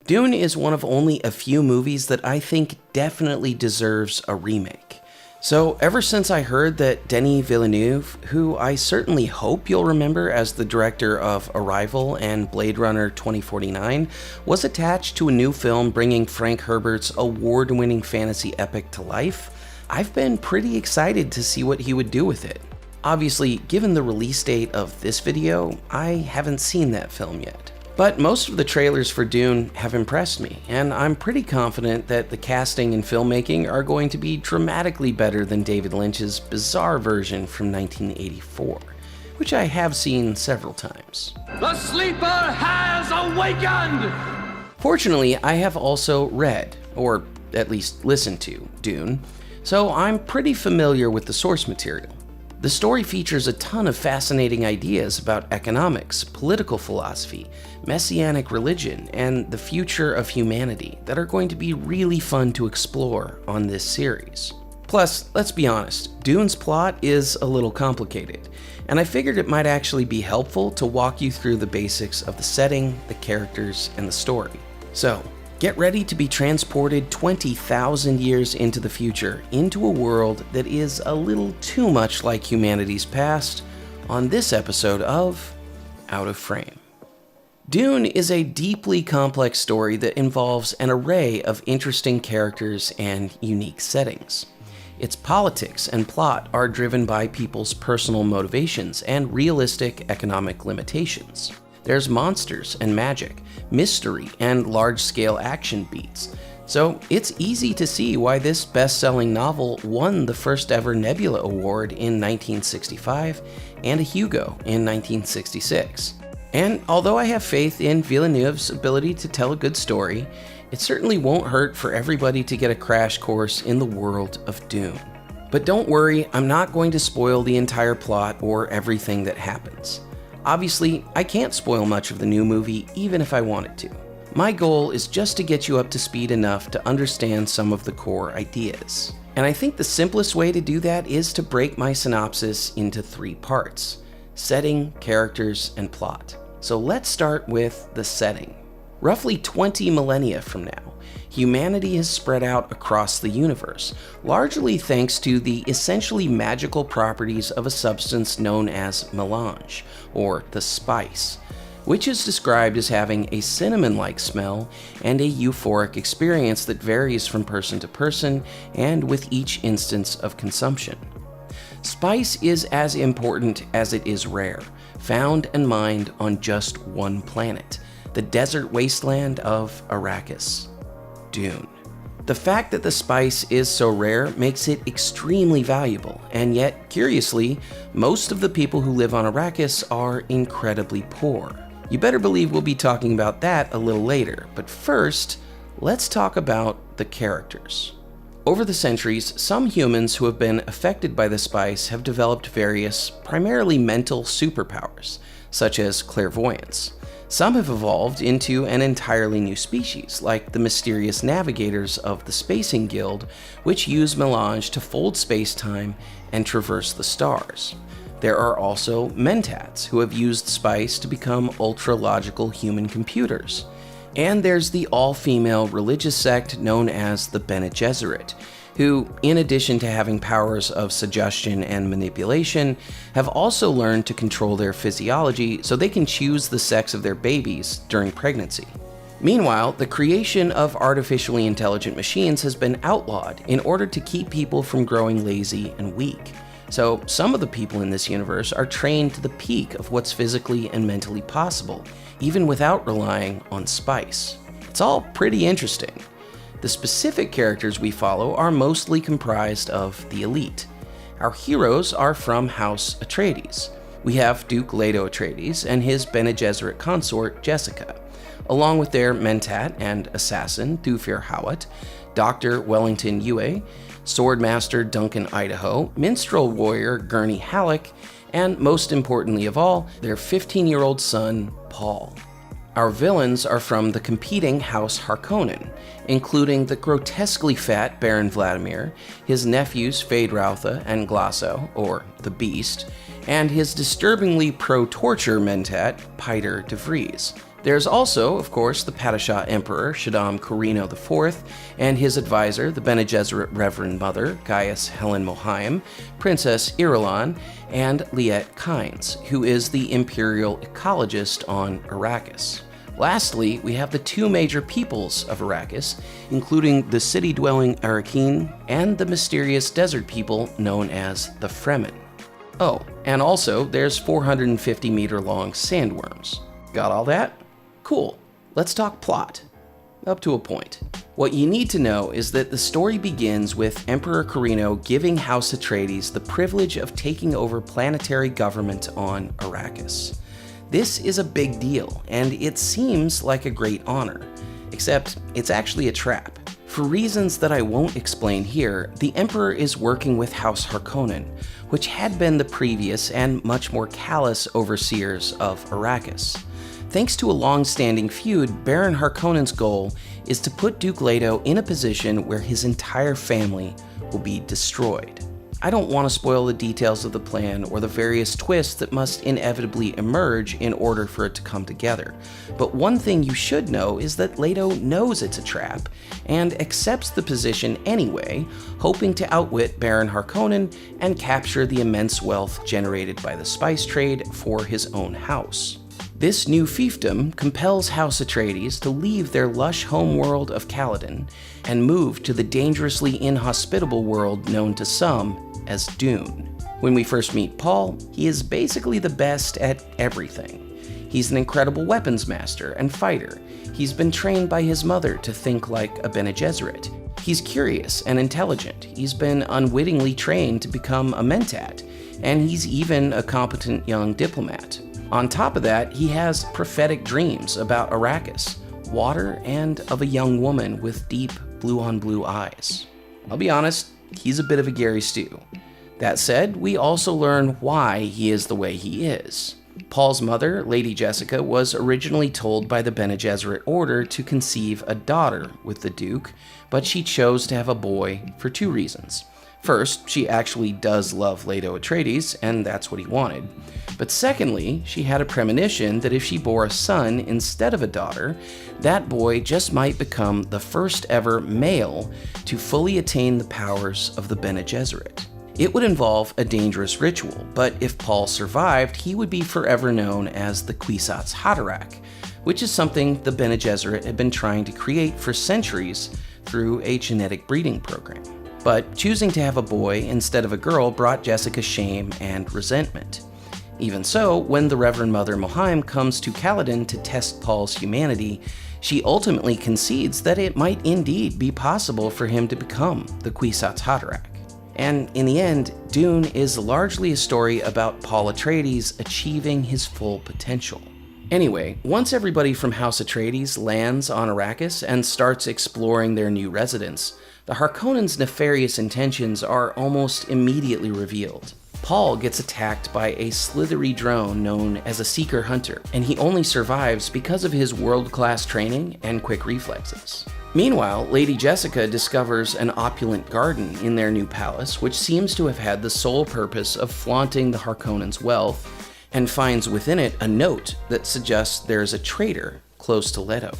Dune is one of only a few movies that I think definitely deserves a remake. So ever since I heard that Denis Villeneuve, who I certainly hope you'll remember as the director of Arrival and Blade Runner 2049, was attached to a new film bringing Frank Herbert's award-winning fantasy epic to life, I've been pretty excited to see what he would do with it. Obviously, given the release date of this video, I haven't seen that film yet. But most of the trailers for Dune have impressed me, and I'm pretty confident that the casting and filmmaking are going to be dramatically better than David Lynch's bizarre version from 1984, which I have seen several times. The sleeper has awakened! Fortunately, I have also read, or at least listened to, Dune, so I'm pretty familiar with the source material. The story features a ton of fascinating ideas about economics, political philosophy, messianic religion, and the future of humanity that are going to be really fun to explore on this series. Plus, let's be honest, Dune's plot is a little complicated, and I figured it might actually be helpful to walk you through the basics of the setting, the characters, and the story. So, get ready to be transported 20,000 years into the future, into a world that is a little too much like humanity's past, on this episode of Out of Frame. Dune is a deeply complex story that involves an array of interesting characters and unique settings. Its politics and plot are driven by people's personal motivations and realistic economic limitations. There's monsters and magic, mystery, and large-scale action beats. So it's easy to see why this best-selling novel won the first ever Nebula Award in 1965 and a Hugo in 1966. And although I have faith in Villeneuve's ability to tell a good story, it certainly won't hurt for everybody to get a crash course in the world of Dune. But don't worry, I'm not going to spoil the entire plot or everything that happens. Obviously, I can't spoil much of the new movie even if I wanted to. My goal is just to get you up to speed enough to understand some of the core ideas. And I think the simplest way to do that is to break my synopsis into 3 parts: setting, characters, and plot. So let's start with the setting. Roughly 20 millennia from now, humanity has spread out across the universe, largely thanks to the essentially magical properties of a substance known as melange, or the spice, which is described as having a cinnamon-like smell and a euphoric experience that varies from person to person and with each instance of consumption. Spice is as important as it is rare, found and mined on just one planet, the desert wasteland of Arrakis, Dune. The fact that the spice is so rare makes it extremely valuable, and yet, curiously, most of the people who live on Arrakis are incredibly poor. You better believe we'll be talking about that a little later, but first, let's talk about the characters. Over the centuries, some humans who have been affected by the spice have developed various, primarily mental superpowers, such as clairvoyance. Some have evolved into an entirely new species, like the mysterious navigators of the Spacing Guild, which use melange to fold space-time and traverse the stars. There are also mentats, who have used spice to become ultra-logical human computers. And there's the all-female religious sect known as the Bene Gesserit, who, in addition to having powers of suggestion and manipulation, have also learned to control their physiology so they can choose the sex of their babies during pregnancy. Meanwhile, the creation of artificially intelligent machines has been outlawed in order to keep people from growing lazy and weak. So some of the people in this universe are trained to the peak of what's physically and mentally possible, even without relying on spice. It's all pretty interesting. The specific characters we follow are mostly comprised of the elite. Our heroes are from House Atreides. We have Duke Leto Atreides and his Bene Gesserit consort, Jessica, along with their mentat and assassin, Thufir Hawat, Dr. Wellington Yue, Swordmaster Duncan Idaho, minstrel warrior Gurney Halleck, and most importantly of all, their 15-year-old son, Paul. Our villains are from the competing House Harkonnen, including the grotesquely fat Baron Vladimir, his nephews Feyd-Rautha and Glasso, or the Beast, and his disturbingly pro-torture mentat, Piter de Vries. There's also, of course, the Padishah Emperor Shaddam Corrino IV and his advisor, the Bene Gesserit Reverend Mother, Gaius Helen Mohiam, Princess Irulan, and Liet Kynes, who is the imperial ecologist on Arrakis. Lastly, we have the two major peoples of Arrakis, including the city-dwelling Arrakeen and the mysterious desert people known as the Fremen. Oh, and also there's 450-meter-long sandworms. Got all that? Cool. Let's talk plot. Up to a point. What you need to know is that the story begins with Emperor Corrino giving House Atreides the privilege of taking over planetary government on Arrakis. This is a big deal, and it seems like a great honor, except it's actually a trap. For reasons that I won't explain here, the Emperor is working with House Harkonnen, which had been the previous and much more callous overseers of Arrakis. Thanks to a long-standing feud, Baron Harkonnen's goal is to put Duke Leto in a position where his entire family will be destroyed. I don't want to spoil the details of the plan or the various twists that must inevitably emerge in order for it to come together, but one thing you should know is that Leto knows it's a trap and accepts the position anyway, hoping to outwit Baron Harkonnen and capture the immense wealth generated by the spice trade for his own house. This new fiefdom compels House Atreides to leave their lush homeworld of Caladan and move to the dangerously inhospitable world known to some as Dune. When we first meet Paul, he is basically the best at everything. He's an incredible weapons master and fighter. He's been trained by his mother to think like a Bene Gesserit. He's curious and intelligent. He's been unwittingly trained to become a mentat, and he's even a competent young diplomat. On top of that, he has prophetic dreams about Arrakis, water, and of a young woman with deep blue-on-blue eyes. I'll be honest, he's a bit of a Gary Stu. That said, we also learn why he is the way he is. Paul's mother, Lady Jessica, was originally told by the Bene Gesserit Order to conceive a daughter with the Duke, but she chose to have a boy for two reasons. First, she actually does love Leto Atreides, and that's what he wanted. But secondly, she had a premonition that if she bore a son instead of a daughter, that boy just might become the first ever male to fully attain the powers of the Bene Gesserit. It would involve a dangerous ritual, but if Paul survived, he would be forever known as the Kwisatz Haderach, which is something the Bene Gesserit had been trying to create for centuries through a genetic breeding program. But choosing to have a boy instead of a girl brought Jessica shame and resentment. Even so, when the Reverend Mother Mohiam comes to Caladan to test Paul's humanity, she ultimately concedes that it might indeed be possible for him to become the Kwisatz Haderach. And in the end, Dune is largely a story about Paul Atreides achieving his full potential. Anyway, once everybody from House Atreides lands on Arrakis and starts exploring their new residence, the Harkonnens' nefarious intentions are almost immediately revealed. Paul gets attacked by a slithery drone known as a Seeker Hunter, and he only survives because of his world-class training and quick reflexes. Meanwhile, Lady Jessica discovers an opulent garden in their new palace, which seems to have had the sole purpose of flaunting the Harkonnens' wealth, and finds within it a note that suggests there's a traitor close to Leto.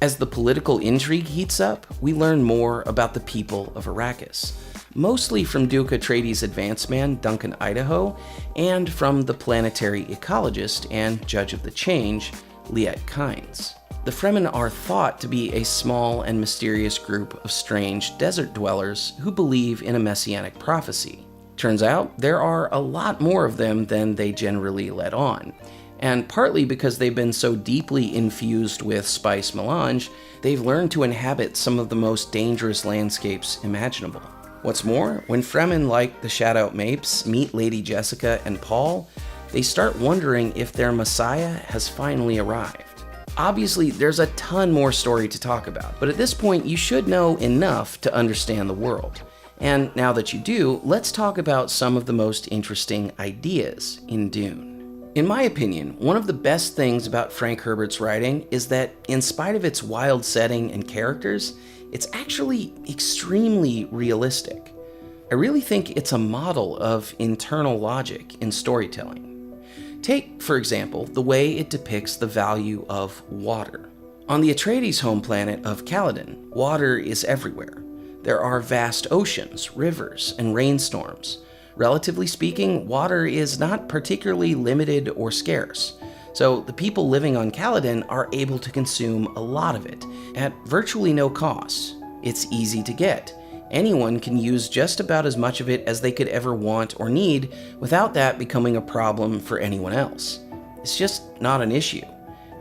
As the political intrigue heats up, we learn more about the people of Arrakis, mostly from Duke Atreides' advance man Duncan Idaho, and from the planetary ecologist and judge of the change, Liet Kynes. The Fremen are thought to be a small and mysterious group of strange desert dwellers who believe in a messianic prophecy. Turns out, there are a lot more of them than they generally let on. And partly because they've been so deeply infused with spice melange, they've learned to inhabit some of the most dangerous landscapes imaginable. What's more, when Fremen like the Shadow Mapes meet Lady Jessica and Paul, they start wondering if their Messiah has finally arrived. Obviously, there's a ton more story to talk about, but at this point you should know enough to understand the world. And now that you do, let's talk about some of the most interesting ideas in Dune. In my opinion, one of the best things about Frank Herbert's writing is that, in spite of its wild setting and characters, it's actually extremely realistic. I really think it's a model of internal logic in storytelling. Take, for example, the way it depicts the value of water. On the Atreides' home planet of Caladan, water is everywhere. There are vast oceans, rivers, and rainstorms. Relatively speaking, water is not particularly limited or scarce, so the people living on Caladan are able to consume a lot of it at virtually no cost. It's easy to get. Anyone can use just about as much of it as they could ever want or need without that becoming a problem for anyone else. It's just not an issue.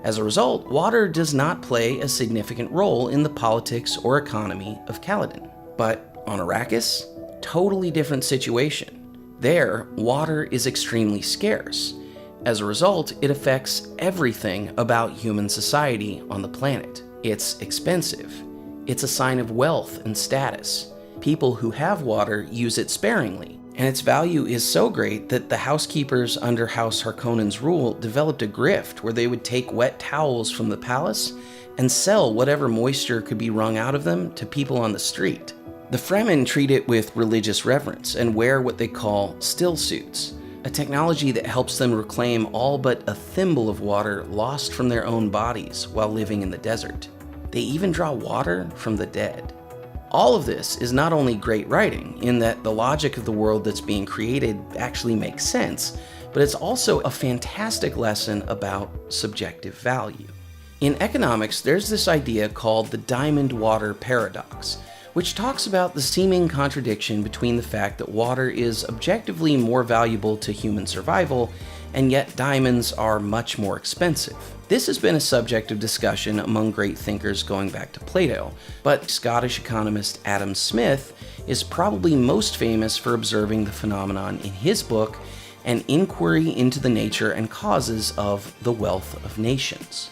As a result, water does not play a significant role in the politics or economy of Caladan. But on Arrakis, totally different situation. There, water is extremely scarce. As a result, it affects everything about human society on the planet. It's expensive. It's a sign of wealth and status. People who have water use it sparingly, and its value is so great that the housekeepers under House Harkonnen's rule developed a grift where they would take wet towels from the palace and sell whatever moisture could be wrung out of them to people on the street. The Fremen treat it with religious reverence and wear what they call still suits, a technology that helps them reclaim all but a thimble of water lost from their own bodies while living in the desert. They even draw water from the dead. All of this is not only great writing, in that the logic of the world that's being created actually makes sense, but it's also a fantastic lesson about subjective value. In economics, there's this idea called the diamond water paradox, which talks about the seeming contradiction between the fact that water is objectively more valuable to human survival, and yet diamonds are much more expensive. This has been a subject of discussion among great thinkers going back to Plato, but Scottish economist Adam Smith is probably most famous for observing the phenomenon in his book, An Inquiry into the Nature and Causes of the Wealth of Nations.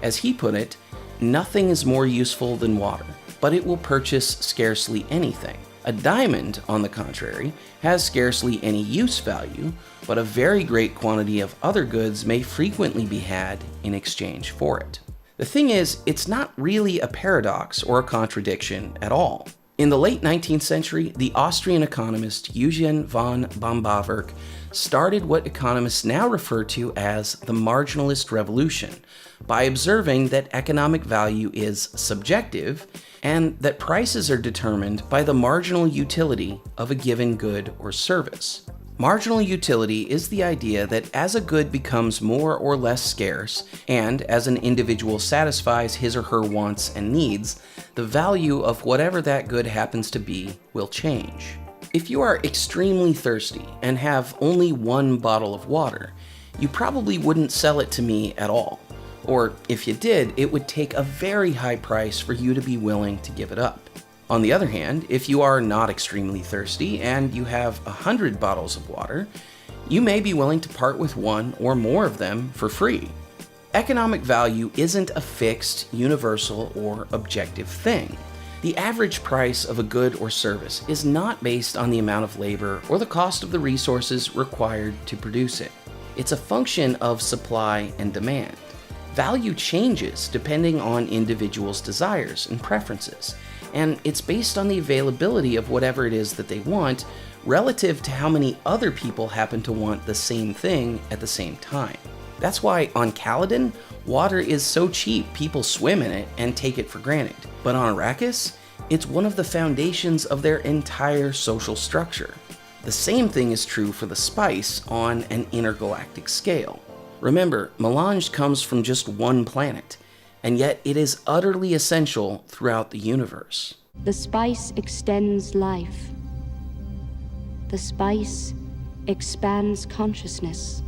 As he put it, nothing is more useful than water, but it will purchase scarcely anything. A diamond, on the contrary, has scarcely any use value, but a very great quantity of other goods may frequently be had in exchange for it. The thing is, it's not really a paradox or a contradiction at all. In the late 19th century, the Austrian economist Eugen von Bambawerk started what economists now refer to as the marginalist revolution by observing that economic value is subjective and that prices are determined by the marginal utility of a given good or service. Marginal utility is the idea that as a good becomes more or less scarce, and as an individual satisfies his or her wants and needs, the value of whatever that good happens to be will change. If you are extremely thirsty and have only one bottle of water, you probably wouldn't sell it to me at all. Or if you did, it would take a very high price for you to be willing to give it up. On the other hand, if you are not extremely thirsty and you have 100 bottles of water, you may be willing to part with one or more of them for free. Economic value isn't a fixed, universal, or objective thing. The average price of a good or service is not based on the amount of labor or the cost of the resources required to produce it. It's a function of supply and demand. Value changes depending on individuals' desires and preferences, and it's based on the availability of whatever it is that they want relative to how many other people happen to want the same thing at the same time. That's why on Caladan, water is so cheap people swim in it and take it for granted. But on Arrakis, it's one of the foundations of their entire social structure. The same thing is true for the spice on an intergalactic scale. Remember, melange comes from just one planet, and yet it is utterly essential throughout the universe. The spice extends life. The spice expands consciousness.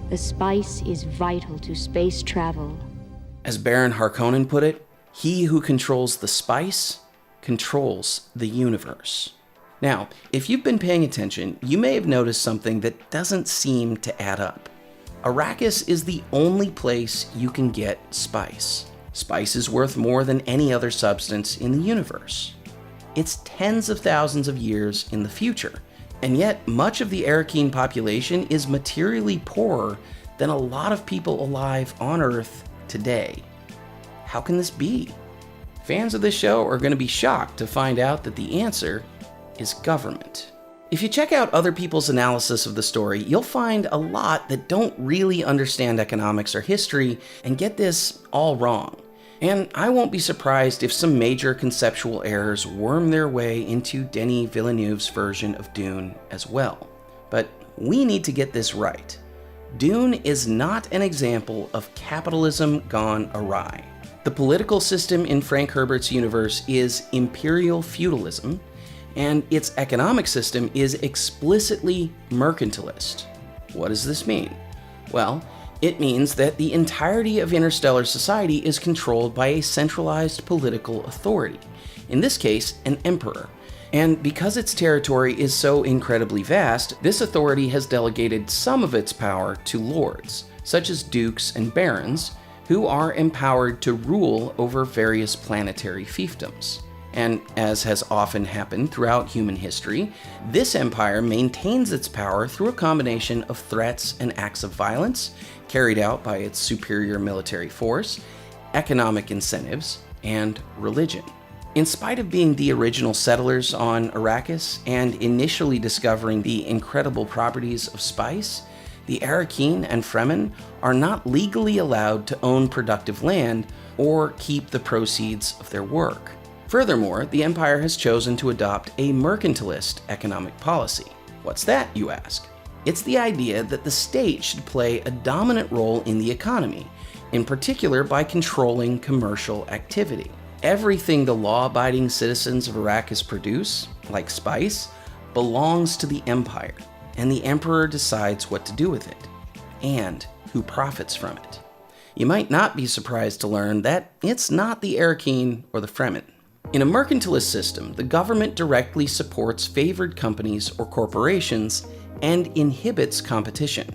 The spice is vital to space travel. As Baron Harkonnen put it, he who controls the spice controls the universe. Now, if you've been paying attention, you may have noticed something that doesn't seem to add up. Arrakis is the only place you can get spice. Spice is worth more than any other substance in the universe. It's tens of thousands of years in the future, and yet much of the Arakeen population is materially poorer than a lot of people alive on Earth today. How can this be? Fans of this show are going to be shocked to find out that the answer is government. If you check out other people's analysis of the story, you'll find a lot that don't really understand economics or history and get this all wrong. And I won't be surprised if some major conceptual errors worm their way into Denis Villeneuve's version of Dune as well. But we need to get this right. Dune is not an example of capitalism gone awry. The political system in Frank Herbert's universe is imperial feudalism, and its economic system is explicitly mercantilist. What does this mean? Well, it means that the entirety of interstellar society is controlled by a centralized political authority, in this case, an emperor. And because its territory is so incredibly vast, this authority has delegated some of its power to lords, such as dukes and barons, who are empowered to rule over various planetary fiefdoms. And as has often happened throughout human history, this empire maintains its power through a combination of threats and acts of violence carried out by its superior military force, economic incentives, and religion. In spite of being the original settlers on Arrakis and initially discovering the incredible properties of spice, the Arrakeen and Fremen are not legally allowed to own productive land or keep the proceeds of their work. Furthermore, the Empire has chosen to adopt a mercantilist economic policy. What's that, you ask? It's the idea that the state should play a dominant role in the economy, in particular by controlling commercial activity. Everything the law-abiding citizens of Arrakis produce, like spice, belongs to the Empire, and the Emperor decides what to do with it, and who profits from it. You might not be surprised to learn that it's not the Arrakeen or the Fremen. In a mercantilist system, the government directly supports favored companies or corporations and inhibits competition.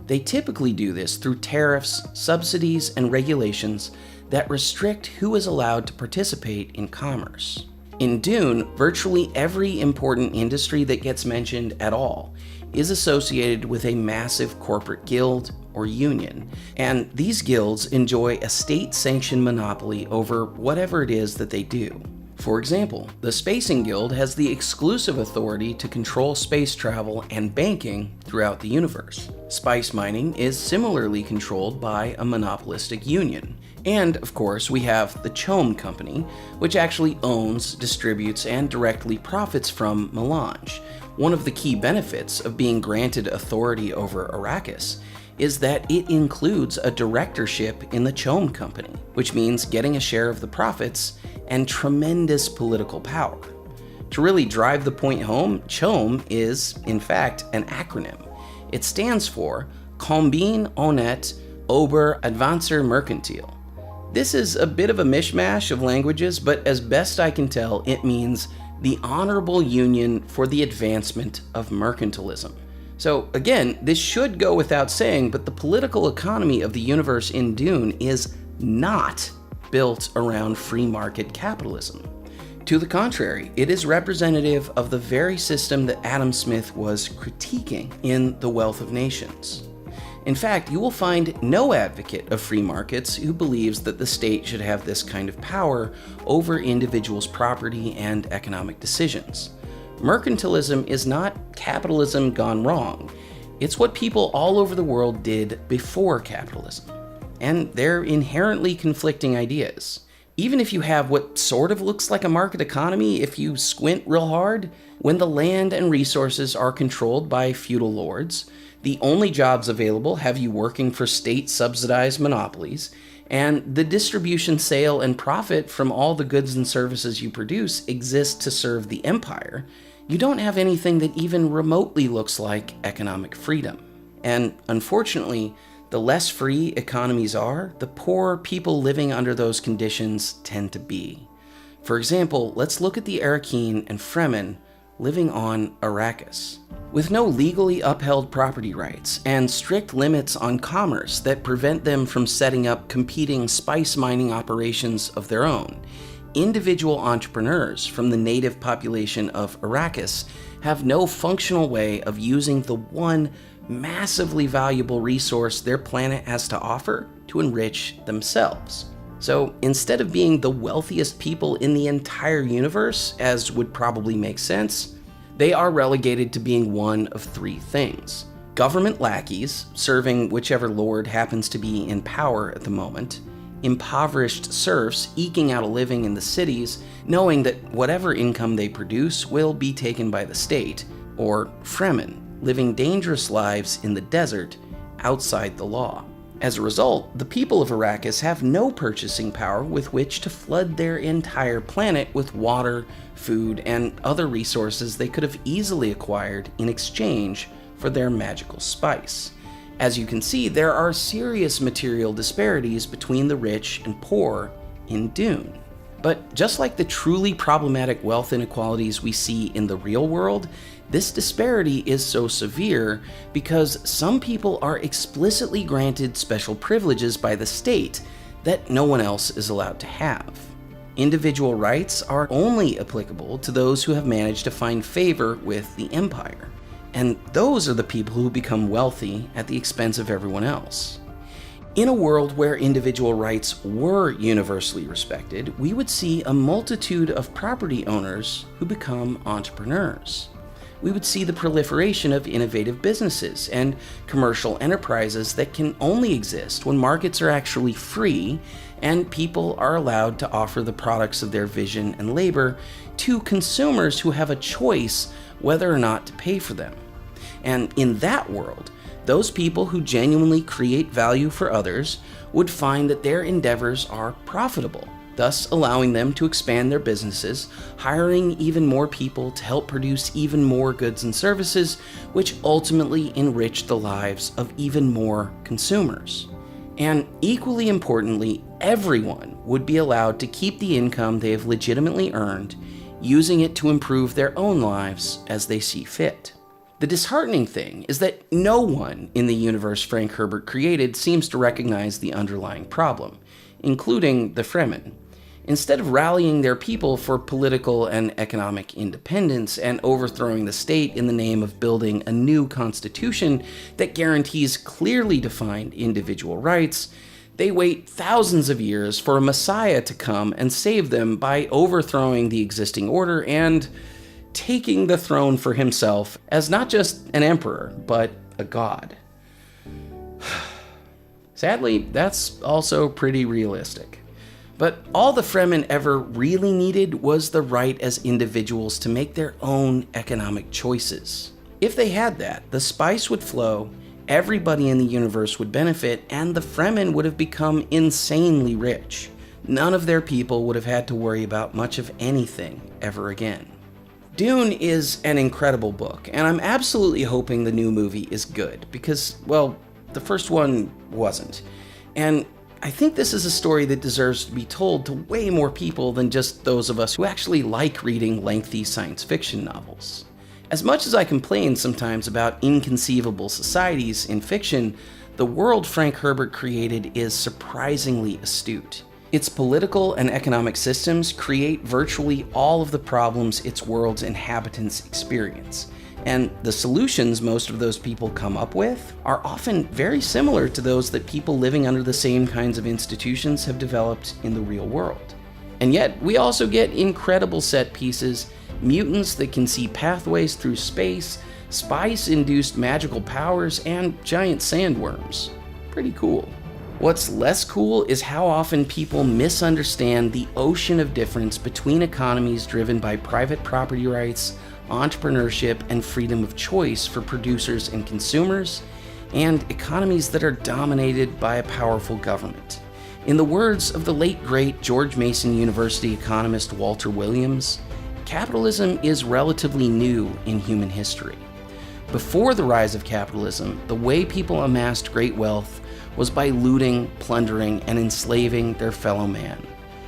They typically do this through tariffs, subsidies, and regulations that restrict who is allowed to participate in commerce. In Dune, virtually every important industry that gets mentioned at all is associated with a massive corporate guild or union, and these guilds enjoy a state-sanctioned monopoly over whatever it is that they do. For example, the Spacing Guild has the exclusive authority to control space travel and banking throughout the universe. Spice mining is similarly controlled by a monopolistic union. And, of course, we have the Chom Company, which actually owns, distributes, and directly profits from melange. One of the key benefits of being granted authority over Arrakis is that it includes a directorship in the Chom Company, which means getting a share of the profits and tremendous political power. To really drive the point home, Chom is, in fact, an acronym. It stands for Combine Honnête Ober Advancer Mercantile. This is a bit of a mishmash of languages, but as best I can tell, it means the honorable union for the advancement of mercantilism. So again, this should go without saying, but the political economy of the universe in Dune is not built around free market capitalism. To the contrary, it is representative of the very system that Adam Smith was critiquing in The Wealth of Nations. In fact, you will find no advocate of free markets who believes that the state should have this kind of power over individuals' property and economic decisions. Mercantilism is not capitalism gone wrong. It's what people all over the world did before capitalism. And they're inherently conflicting ideas. Even if you have what sort of looks like a market economy, if you squint real hard, when the land and resources are controlled by feudal lords, the only jobs available have you working for state-subsidized monopolies, and the distribution, sale, and profit from all the goods and services you produce exist to serve the empire, you don't have anything that even remotely looks like economic freedom. And unfortunately, the less free economies are, the poorer people living under those conditions tend to be. For example, let's look at the Arrakeen and Fremen living on Arrakis. With no legally upheld property rights and strict limits on commerce that prevent them from setting up competing spice mining operations of their own, individual entrepreneurs from the native population of Arrakis have no functional way of using the one massively valuable resource their planet has to offer to enrich themselves. So instead of being the wealthiest people in the entire universe, as would probably make sense, They are relegated to being one of three things: government lackeys, serving whichever lord happens to be in power at the moment; impoverished serfs eking out a living in the cities, knowing that whatever income they produce will be taken by the state; or fremen, living dangerous lives in the desert outside the law. As a result, the people of Arrakis have no purchasing power with which to flood their entire planet with water, food, and other resources they could have easily acquired in exchange for their magical spice. As you can see, there are serious material disparities between the rich and poor in Dune. But just like the truly problematic wealth inequalities we see in the real world, this disparity is so severe because some people are explicitly granted special privileges by the state that no one else is allowed to have. Individual rights are only applicable to those who have managed to find favor with the Empire. And those are the people who become wealthy at the expense of everyone else. In a world where individual rights were universally respected, we would see a multitude of property owners who become entrepreneurs. We would see the proliferation of innovative businesses and commercial enterprises that can only exist when markets are actually free and people are allowed to offer the products of their vision and labor to consumers who have a choice whether or not to pay for them. And in that world, those people who genuinely create value for others would find that their endeavors are profitable, thus allowing them to expand their businesses, hiring even more people to help produce even more goods and services, which ultimately enrich the lives of even more consumers. And equally importantly, everyone would be allowed to keep the income they have legitimately earned, using it to improve their own lives as they see fit. The disheartening thing is that no one in the universe Frank Herbert created seems to recognize the underlying problem, including the Fremen. Instead of rallying their people for political and economic independence and overthrowing the state in the name of building a new constitution that guarantees clearly defined individual rights, they wait thousands of years for a messiah to come and save them by overthrowing the existing order and taking the throne for himself as not just an emperor, but a god. Sadly, that's also pretty realistic. But all the Fremen ever really needed was the right as individuals to make their own economic choices. If they had that, the spice would flow, everybody in the universe would benefit, and the Fremen would have become insanely rich. None of their people would have had to worry about much of anything ever again. Dune is an incredible book, and I'm absolutely hoping the new movie is good, because, well, the first one wasn't. And I think this is a story that deserves to be told to way more people than just those of us who actually like reading lengthy science fiction novels. As much as I complain sometimes about inconceivable societies in fiction, the world Frank Herbert created is surprisingly astute. Its political and economic systems create virtually all of the problems its world's inhabitants experience. And the solutions most of those people come up with are often very similar to those that people living under the same kinds of institutions have developed in the real world. And yet, we also get incredible set pieces, mutants that can see pathways through space, spice-induced magical powers, and giant sandworms. Pretty cool. What's less cool is how often people misunderstand the ocean of difference between economies driven by private property rights, entrepreneurship, and freedom of choice for producers and consumers, and economies that are dominated by a powerful government. In the words of the late great George Mason University economist Walter Williams, capitalism is relatively new in human history. Before the rise of capitalism, the way people amassed great wealth was by looting, plundering, and enslaving their fellow man.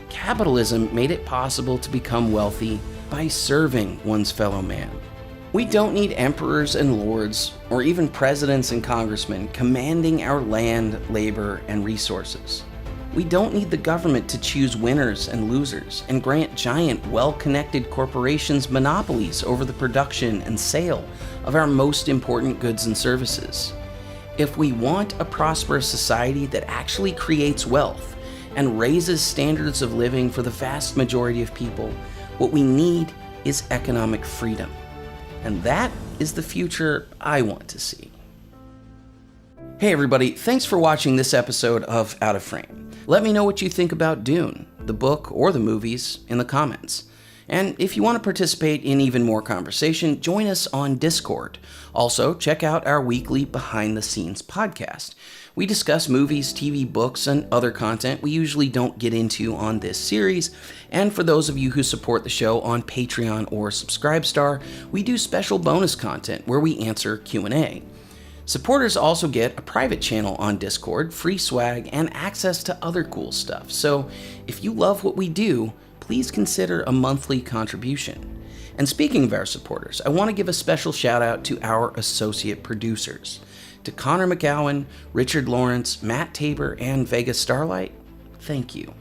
Capitalism made it possible to become wealthy by serving one's fellow man. We don't need emperors and lords, or even presidents and congressmen commanding our land, labor, and resources. We don't need the government to choose winners and losers and grant giant, well-connected corporations monopolies over the production and sale of our most important goods and services. If we want a prosperous society that actually creates wealth and raises standards of living for the vast majority of people, what we need is economic freedom. And that is the future I want to see. Hey everybody, thanks for watching this episode of Out of Frame. Let me know what you think about Dune, the book or the movies, in the comments. And if you want to participate in even more conversation, join us on Discord. Also, check out our weekly Behind the Scenes podcast. We discuss movies, TV, books, and other content we usually don't get into on this series. And for those of you who support the show on Patreon or Subscribestar, we do special bonus content where we answer Q&A. Supporters also get a private channel on Discord, free swag, and access to other cool stuff. So if you love what we do, please consider a monthly contribution. And speaking of our supporters, I want to give a special shout out to our associate producers. To Connor McGowan, Richard Lawrence, Matt Tabor, and Vega Starlight, thank you.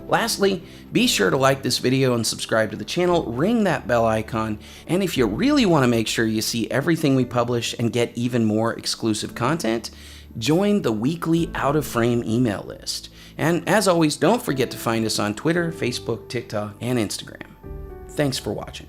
Lastly, be sure to like this video and subscribe to the channel, ring that bell icon, and if you really want to make sure you see everything we publish and get even more exclusive content, join the weekly Out of Frame email list. And as always, don't forget to find us on Twitter, Facebook, TikTok, and Instagram. Thanks for watching.